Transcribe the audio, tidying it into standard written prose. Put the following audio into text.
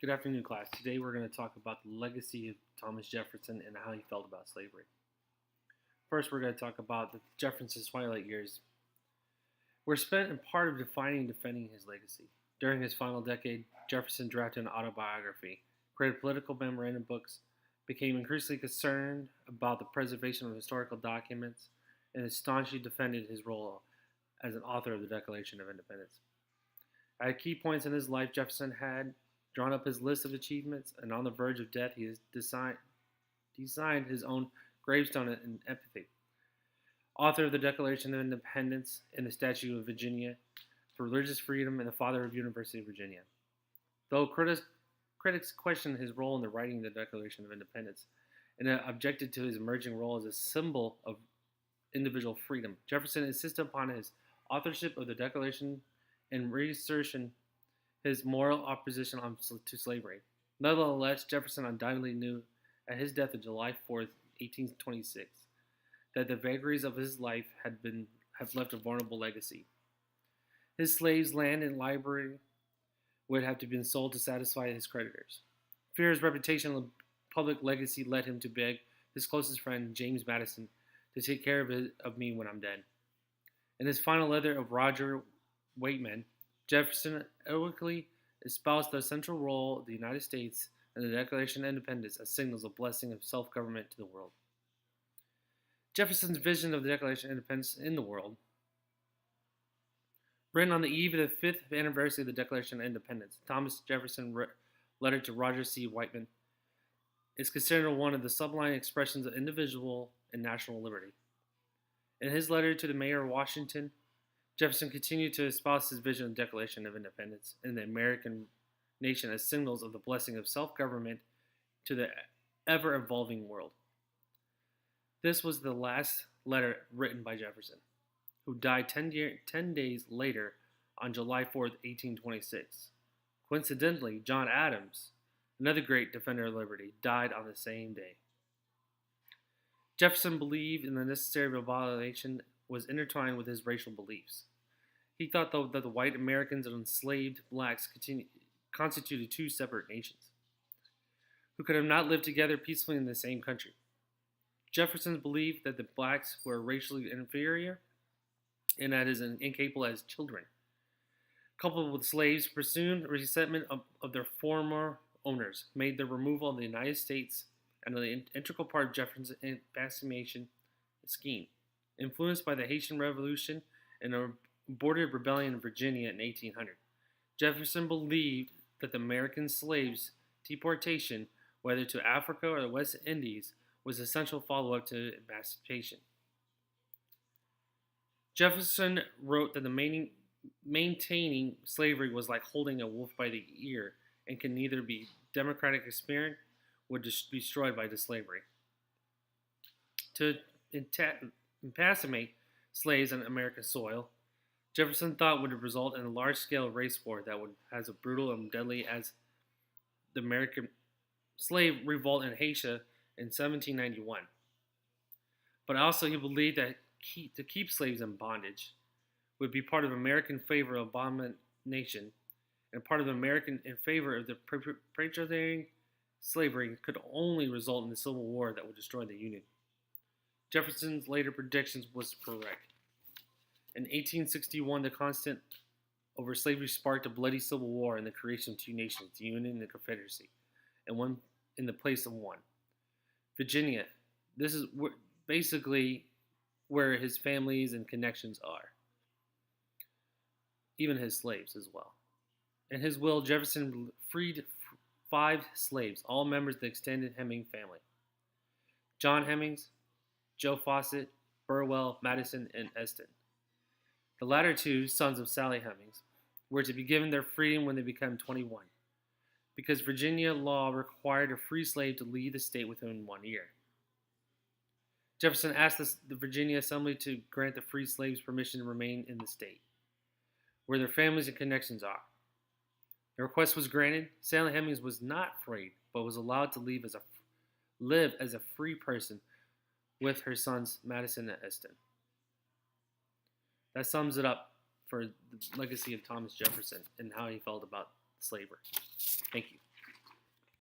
Good afternoon, class. Today we're going to talk about the legacy of Thomas Jefferson and how he felt about slavery. First, we're going to talk about the Jefferson's twilight years. Were spent in part of defining and defending his legacy. During his final decade, Jefferson drafted an autobiography, created political memorandum books, became increasingly concerned about the preservation of historical documents, and staunchly defended his role as an author of the Declaration of Independence. At key points in his life, Jefferson had drawn up his list of achievements, and on the verge of death, he has designed his own gravestone in empathy. Author of the Declaration of Independence and the Statute of Virginia for religious freedom, and the father of University of Virginia. Though critics questioned his role in the writing of the Declaration of Independence and objected to his emerging role as a symbol of individual freedom, Jefferson insisted upon his authorship of the Declaration and reassertion his moral opposition to slavery. Nevertheless, Jefferson undoubtedly knew at his death on July 4th, 1826, that the vagaries of his life have left a vulnerable legacy. His slaves, land, and library would have to be sold to satisfy his creditors. Fear his reputation and public legacy led him to beg his closest friend, James Madison, to take care of me when I'm dead. In his final letter of Roger Waitman, Jefferson eloquently espoused the central role of the United States and the Declaration of Independence as signals of blessing of self-government to the world. Jefferson's vision of the Declaration of Independence in the world, written on the eve of the 5th anniversary of the Declaration of Independence, Thomas Jefferson's letter to Roger C. Waitman, is considered one of the sublime expressions of individual and national liberty. In his letter to the mayor of Washington, Jefferson continued to espouse his vision of the Declaration of Independence and the American nation as signals of the blessing of self-government to the ever-evolving world. This was the last letter written by Jefferson, who died 10 days later on July 4th, 1826. Coincidentally, John Adams, another great defender of liberty, died on the same day. Jefferson believed in the necessary abolition was intertwined with his racial beliefs. He thought, though, that the white Americans and enslaved blacks constituted two separate nations, who could have not lived together peacefully in the same country. Jefferson believed that the blacks were racially inferior and as incapable as children, coupled with slaves, pursued resentment of their former owners, made their removal of the United States an integral part of Jefferson's emancipation scheme. Influenced by the Haitian Revolution and a aborted rebellion in Virginia in 1800, Jefferson believed that the American slaves' deportation, whether to Africa or the West Indies, was an essential follow-up to emancipation. Jefferson wrote that maintaining slavery was like holding a wolf by the ear and can neither be democratic experience or be destroyed by the slavery. To impassivate slaves on American soil, Jefferson thought would result in a large-scale race war that would as brutal and deadly as the American slave revolt in Haiti in 1791. But also he believed that to keep slaves in bondage would be part of American favor of abomination and part of American in favor of the perpetuating slavery could only result in a civil war that would destroy the Union. Jefferson's later predictions was correct. In 1861, the contest over slavery sparked a bloody civil war and the creation of two nations, the Union and the Confederacy, and one in the place of one. Virginia. This is basically where his families and connections are. Even his slaves as well. In his will, Jefferson freed 5 slaves, all members of the extended Hemming family. John Hemmings, Joe Fawcett, Burwell, Madison, and Eston. The latter two, sons of Sally Hemings, were to be given their freedom when they became 21, because Virginia law required a free slave to leave the state within 1 year. Jefferson asked the Virginia Assembly to grant the free slaves permission to remain in the state, where their families and connections are. The request was granted. Sally Hemings was not freed, but was allowed to live as a free person with her sons Madison and Eston. That sums it up for the legacy of Thomas Jefferson and how he felt about slavery. Thank you.